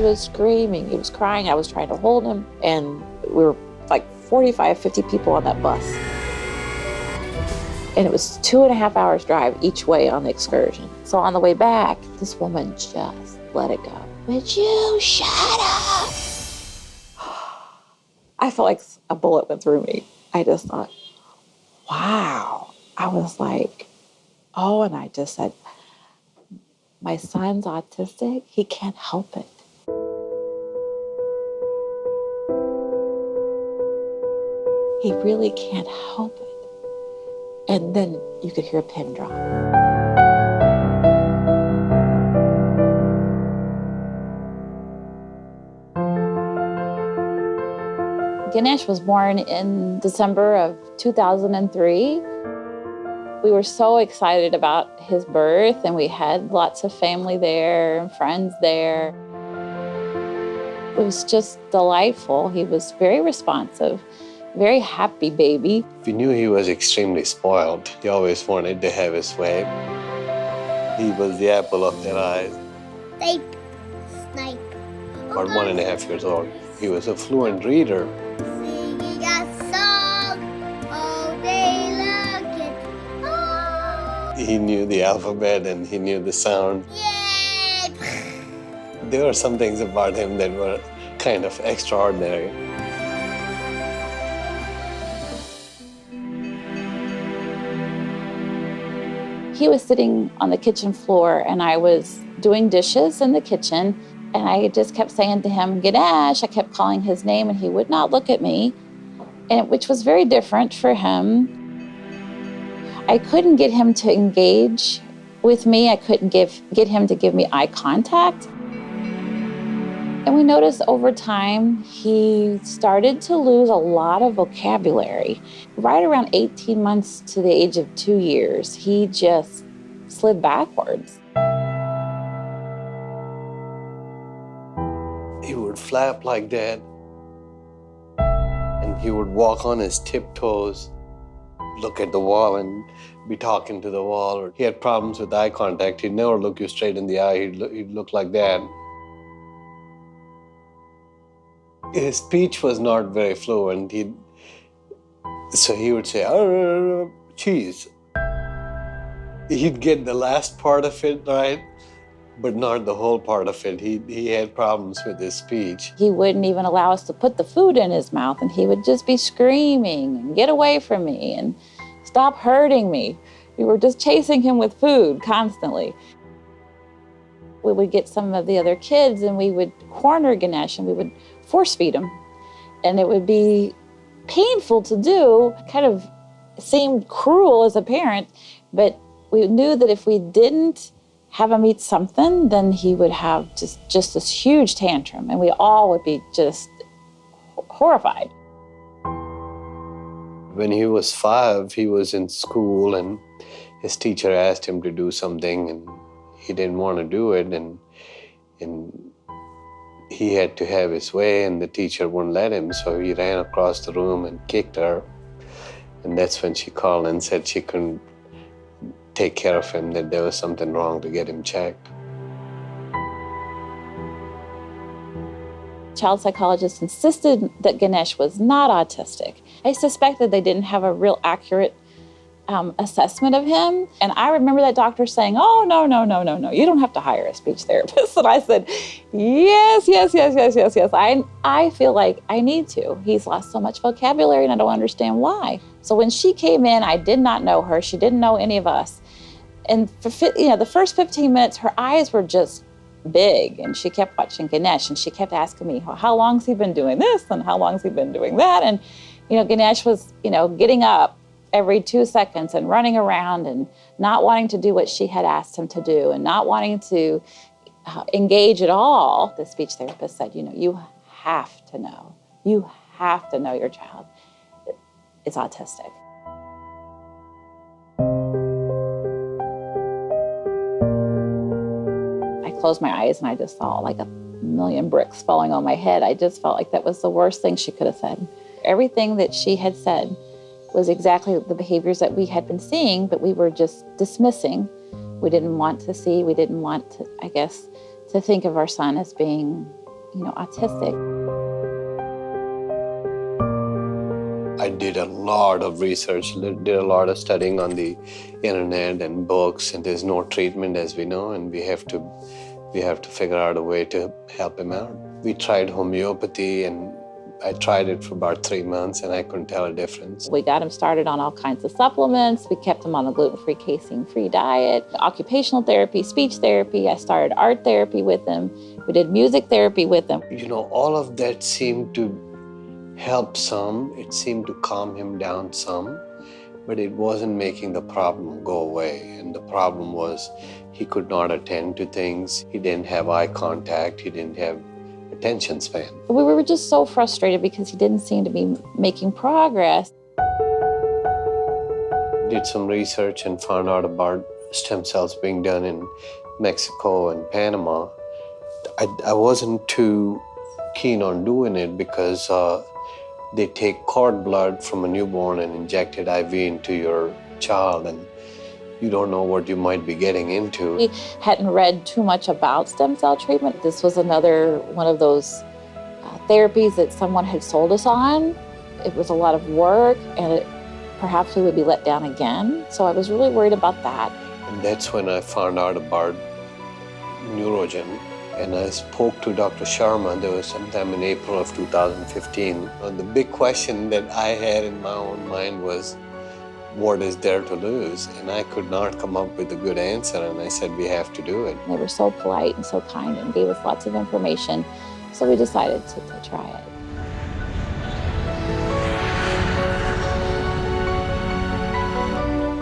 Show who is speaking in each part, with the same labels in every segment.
Speaker 1: was screaming, he was crying. I was trying to hold him, and we were like 45, 50 people on that bus. And it was 2.5 hours drive each way on the excursion. So on the way back, this woman just let it go. Would you shut up? I felt like a bullet went through me. I just thought, wow. I was like, oh, and I just said, my son's autistic. He can't help it. He really can't help it. And then you could hear a pin drop. Ganesh was born in December of 2003. We were so excited about his birth, and we had lots of family there and friends there. It was just delightful. He was very responsive, very happy baby.
Speaker 2: We knew he was extremely spoiled. He always wanted to have his way. He was the apple of their eyes.
Speaker 3: Snipe.
Speaker 2: About 1.5 years old. He was a fluent reader.
Speaker 3: Singing a song all day long.
Speaker 2: He knew the alphabet and he knew the sound.
Speaker 3: Yay!
Speaker 2: There were some things about him that were kind of extraordinary.
Speaker 1: He was sitting on the kitchen floor, and I was doing dishes in the kitchen, and I just kept saying to him, Ganesh. I kept calling his name, and he would not look at me, which was very different for him. I couldn't get him to engage with me. I couldn't get him to give me eye contact. And we noticed over time, he started to lose a lot of vocabulary. Right around 18 months to the age of 2 years, he just slid backwards.
Speaker 2: He would flap like that, and he would walk on his tiptoes, look at the wall and be talking to the wall. He had problems with eye contact. He'd never look you straight in the eye. He'd look like that. His speech was not very fluent. So he would say, cheese. He'd get the last part of it right, but not the whole part of it. He had problems with his speech.
Speaker 1: He wouldn't even allow us to put the food in his mouth, and he would just be screaming and get away from me and stop hurting me. We were just chasing him with food constantly. We would get some of the other kids, and we would corner Ganesh, and we would force feed him. And it would be painful to do, kind of seemed cruel as a parent, but we knew that if we didn't have him eat something, then he would have just this huge tantrum, and we all would be just horrified.
Speaker 2: When he was 5, he was in school, and his teacher asked him to do something, and he didn't want to do it, and he had to have his way, and the teacher wouldn't let him, so he ran across the room and kicked her. And that's when she called and said she couldn't take care of him, that there was something wrong, to get him checked.
Speaker 1: Child psychologists insisted that Ganesh was not autistic. I suspected they didn't have a real accurate assessment of him. And I remember that doctor saying, oh, no, you don't have to hire a speech therapist. And I said, yes. I feel like I need to. He's lost so much vocabulary, and I don't understand why. So when she came in, I did not know her. She didn't know any of us. And for the first 15 minutes, her eyes were just big, and she kept watching Ganesh, and she kept asking me, how long's he been doing this, and how long's he been doing that? And Ganesh was getting up every 2 seconds and running around and not wanting to do what she had asked him to do and not wanting to engage at all. The speech therapist said, you have to know your child is autistic. I closed my eyes and I just saw like a million bricks falling on my head. I just felt like that was the worst thing she could have said. Everything that she had said was exactly the behaviors that we had been seeing, but we were just dismissing. We didn't want to see, we didn't want to, I guess, to think of our son as being autistic.
Speaker 2: I did a lot of research, did a lot of studying on the internet and books, and there's no treatment, as we know, and we have to figure out a way to help him out. We tried homeopathy, and I tried it for about 3 months, and I couldn't tell a difference.
Speaker 1: We got him started on all kinds of supplements. We kept him on a gluten-free, casein-free diet, occupational therapy, speech therapy. I started art therapy with him. We did music therapy with him.
Speaker 2: All of that seemed to help some. It seemed to calm him down some, but it wasn't making the problem go away. And the problem was he could not attend to things. He didn't have eye contact. He didn't have attention span.
Speaker 1: We were just so frustrated because he didn't seem to be making progress.
Speaker 2: Did some research and found out about stem cells being done in Mexico and Panama. I wasn't too keen on doing it because they take cord blood from a newborn and inject it IV into your child, and you don't know what you might be getting into.
Speaker 1: We hadn't read too much about stem cell treatment. This was another one of those therapies that someone had sold us on. It was a lot of work, and perhaps we would be let down again. So I was really worried about that.
Speaker 2: And that's when I found out about NeuroGen. And I spoke to Dr. Sharma. There was sometime in April of 2015. And the big question that I had in my own mind was, what is there to lose? And I could not come up with a good answer. And I said, we have to do it.
Speaker 1: They were so polite and so kind and gave us lots of information. So we decided to try it.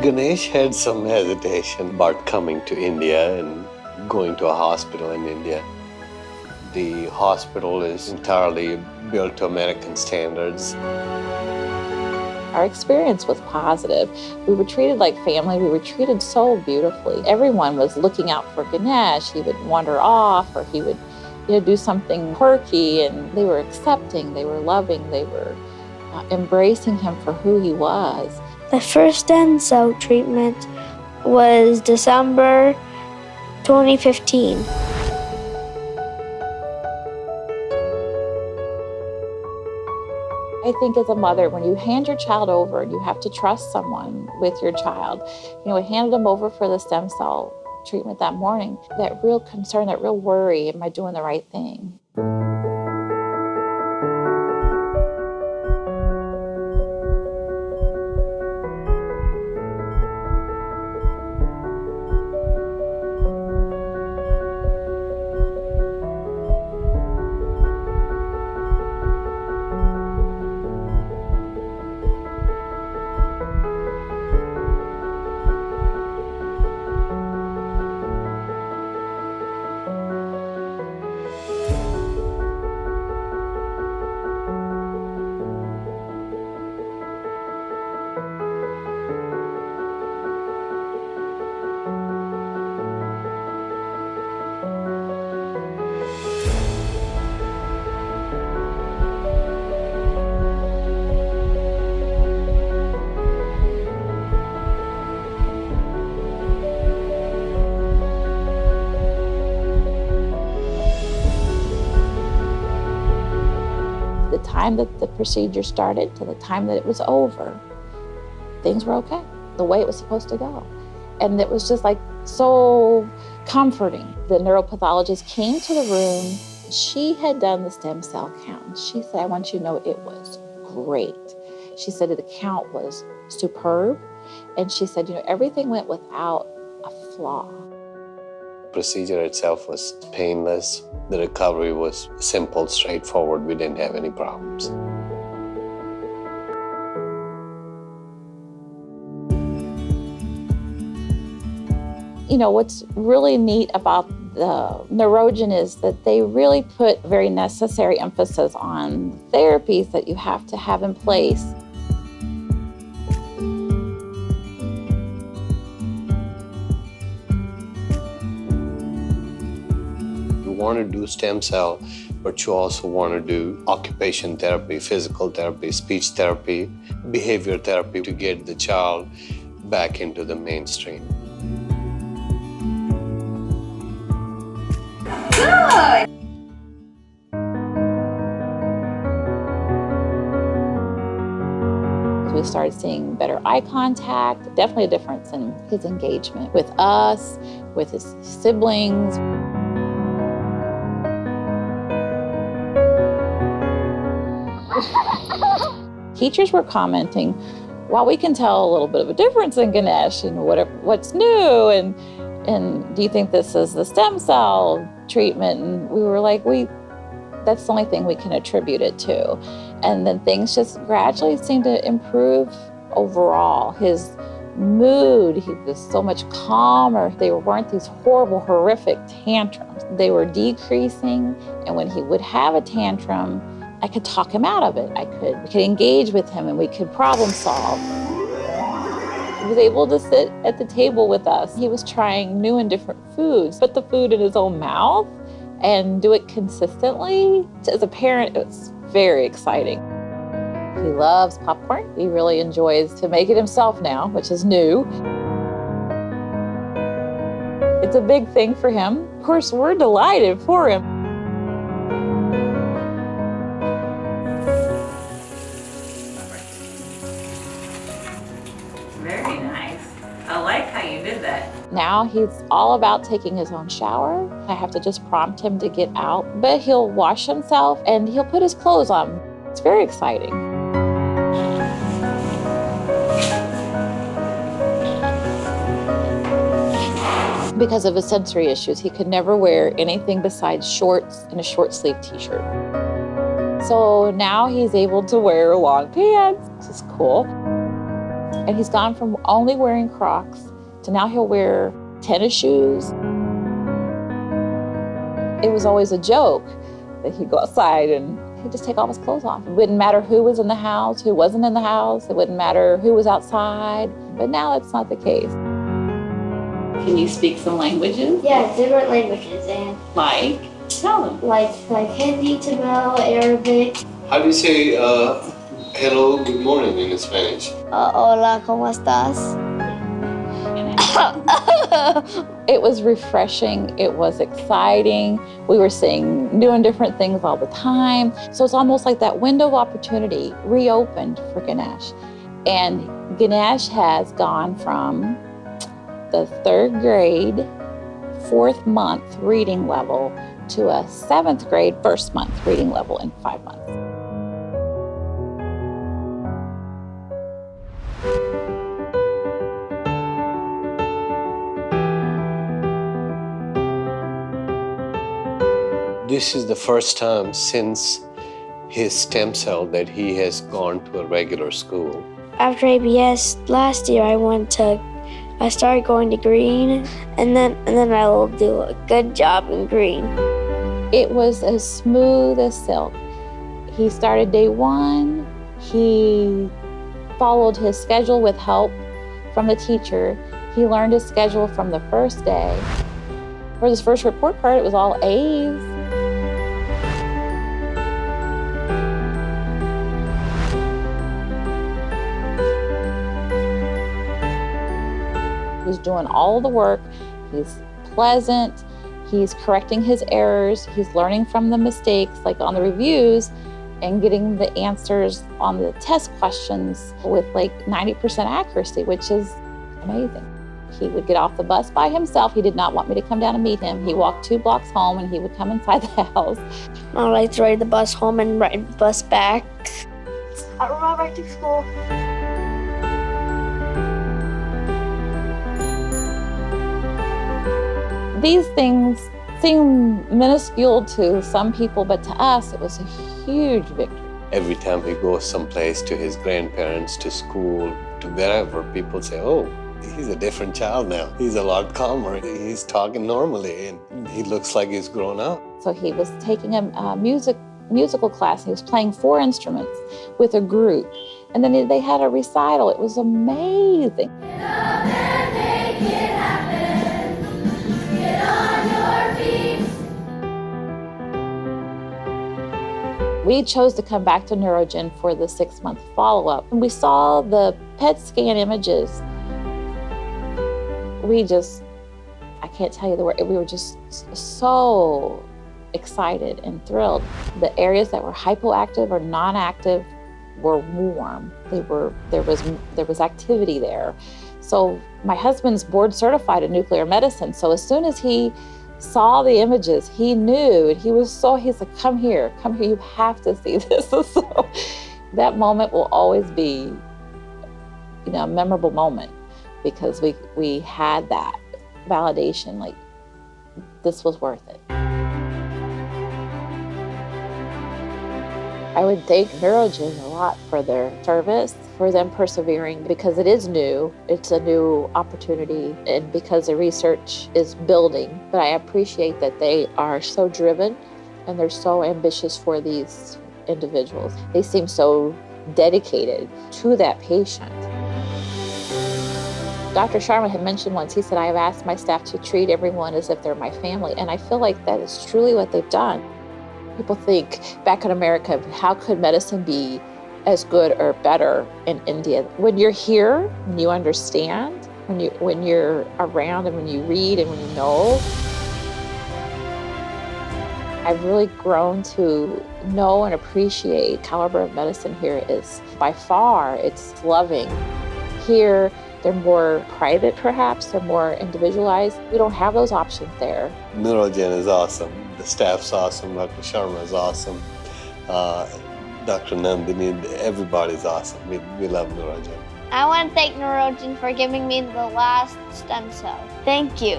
Speaker 2: Ganesh had some hesitation about coming to India and going to a hospital in India. The hospital is entirely built to American standards.
Speaker 1: Our experience was positive. We were treated like family. We were treated so beautifully. Everyone was looking out for Ganesh. He would wander off, or he would do something quirky, and they were accepting, they were loving, they were embracing him for who he was.
Speaker 4: The first stem cell treatment was December 2015.
Speaker 1: I think as a mother, when you hand your child over and you have to trust someone with your child, we handed him over for the stem cell treatment that morning. That real concern, that real worry, am I doing the right thing? The time that the procedure started to the time that it was over, things were okay, the way it was supposed to go. And it was just so comforting. The neuropathologist came to the room. She had done the stem cell count. She said, I want you to know it was great. She said the count was superb. And she said, everything went without a flaw.
Speaker 2: The procedure itself was painless. The recovery was simple, straightforward. We didn't have any problems.
Speaker 1: What's really neat about the NeuroGen is that they really put very necessary emphasis on therapies that you have to have in place.
Speaker 2: You want to do stem cell, but you also want to do occupation therapy, physical therapy, speech therapy, behavior therapy to get the child back into the mainstream.
Speaker 3: Good!
Speaker 1: we started seeing better eye contact, definitely a difference in his engagement with us, with his siblings. Teachers were commenting, well, we can tell a little bit of a difference in Ganesh and what's new, and do you think this is the stem cell treatment? And we were like, that's the only thing we can attribute it to. And then things just gradually seemed to improve overall. His mood, he was so much calmer. There weren't these horrible, horrific tantrums. They were decreasing, and when he would have a tantrum, I could talk him out of it. We could engage with him, and we could problem solve. He was able to sit at the table with us. He was trying new and different foods, put the food in his own mouth and do it consistently. As a parent, it's very exciting. He loves popcorn. He really enjoys to make it himself now, which is new. It's a big thing for him. Of course, we're delighted for him.
Speaker 5: Very nice. I like how you did that.
Speaker 1: Now he's all about taking his own shower. I have to just prompt him to get out, but he'll wash himself and he'll put his clothes on. It's very exciting. Because of his sensory issues, he could never wear anything besides shorts and a short sleeve t-shirt. So now he's able to wear long pants, which is cool. And he's gone from only wearing Crocs to now he'll wear tennis shoes. It was always a joke that he'd go outside and he'd just take all his clothes off. It wouldn't matter who was in the house, who wasn't in the house. It wouldn't matter who was outside. But now that's not the case.
Speaker 5: Can you speak some languages?
Speaker 4: Yeah, different languages, and
Speaker 5: Like? Tell them.
Speaker 4: like Hindi, Tamil, Arabic.
Speaker 2: How do you say hello, good morning in Spanish?
Speaker 4: Hola, ¿cómo estás?
Speaker 1: It was refreshing, it was exciting. We were seeing new and different things all the time. So it's almost like that window of opportunity reopened for Ganesh. And Ganesh has gone from the 3rd grade, 4th month reading level to a 7th grade, 1st month reading level in 5 months.
Speaker 2: This is the first time since his stem cell that he has gone to a regular school.
Speaker 4: After ABS last year, I started going to green, and then I will do a good job in green.
Speaker 1: It was as smooth as silk. He started day 1. He followed his schedule with help from the teacher. He learned his schedule from the first day. For his first report card, it was all A's. He's doing all the work. He's pleasant. He's correcting his errors. He's learning from the mistakes, like on the reviews, and getting the answers on the test questions with like 90% accuracy, which is amazing. He would get off the bus by himself. He did not want me to come down and meet him. He walked 2 blocks home and he would come inside the house.
Speaker 4: I like to ride the bus home and ride the bus back. I ride back to school.
Speaker 1: These things seem minuscule to some people, but to us, it was a huge victory.
Speaker 2: Every time he goes someplace, to his grandparents, to school, to wherever, people say, oh, he's a different child now. He's a lot calmer. He's talking normally, and he looks like he's grown up.
Speaker 1: So he was taking a musical class. He was playing 4 instruments with a group. And then they had a recital. It was amazing. We chose to come back to NeuroGen for the 6-month follow-up. And we saw the PET scan images. I can't tell you the word, we were just so excited and thrilled. The areas that were hypoactive or non-active were warm. There was activity there. So my husband's board certified in nuclear medicine. So as soon as he saw the images, he knew, and he's like, come here, you have to see this. So that moment will always be, a memorable moment, because we had that validation, like this was worth it. I would thank NeuroGen a lot for their service, for them persevering, because it is new. It's a new opportunity, and because the research is building. But I appreciate that they are so driven and they're so ambitious for these individuals. They seem so dedicated to that patient. Dr. Sharma had mentioned once, he said, I have asked my staff to treat everyone as if they're my family. And I feel like that is truly what they've done. People think back in America, how could medicine be as good or better in India? When you're here, when you understand, when you're around and when you read and when you know, I've really grown to know and appreciate the caliber of medicine here is by far, it's loving. Here, they're more private perhaps, they're more individualized. We don't have those options there.
Speaker 2: NeuroGen is awesome. The staff's awesome. Dr. Sharma is awesome. Dr. Nandini, everybody's awesome. We love NeuroGen.
Speaker 4: I want to thank NeuroGen for giving me the last stem cell. Thank you.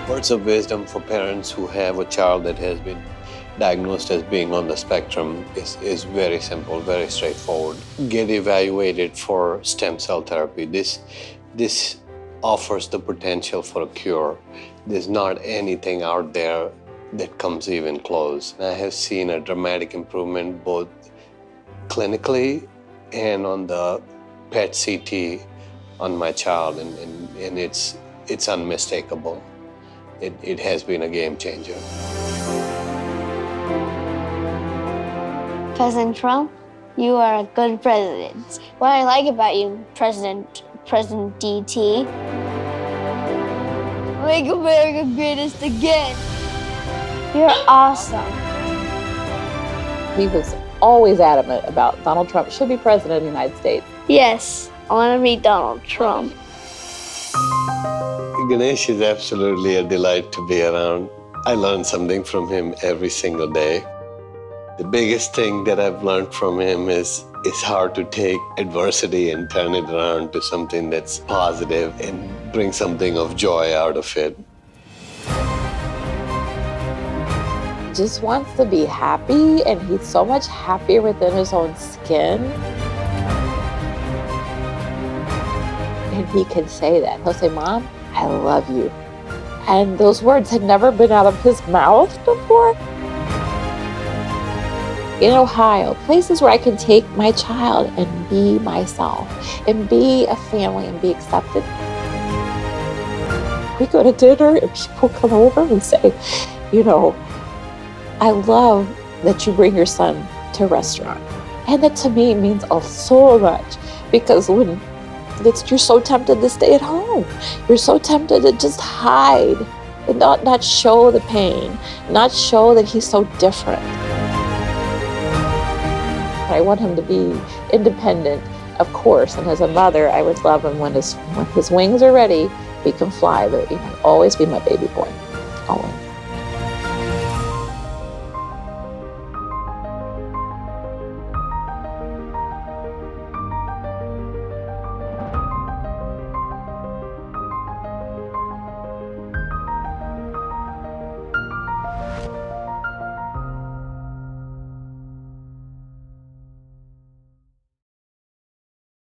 Speaker 2: Words of wisdom for parents who have a child that has been diagnosed as being on the spectrum is very simple, very straightforward. Get evaluated for stem cell therapy. This offers the potential for a cure. There's not anything out there that comes even close. I have seen a dramatic improvement both clinically and on the PET CT on my child, and it's unmistakable. It has been a game changer. President
Speaker 4: Trump, you are a good president. What I like about you, President DT, make America greatest again. You're awesome.
Speaker 1: He was always adamant about Donald Trump should be president of the United States.
Speaker 4: Yes, I want to meet Donald Trump.
Speaker 2: Ganesh is absolutely a delight to be around. I learn something from him every single day. The biggest thing that I've learned from him is it's hard to take adversity and turn it around to something that's positive and bring something of joy out of it.
Speaker 1: Just wants to be happy, and he's so much happier within his own skin. And he can say that. He'll say, Mom, I love you. And those words had never been out of his mouth before. In Ohio, places where I can take my child and be myself and be a family and be accepted. We go to dinner and people come over and say, I love that you bring your son to a restaurant. And that to me means so much, because when you're so tempted to stay at home, you're so tempted to just hide and not show the pain, not show that he's so different. I want him to be independent, of course, and as a mother, I would love him when his wings are ready, he can fly, but always be my baby boy, always.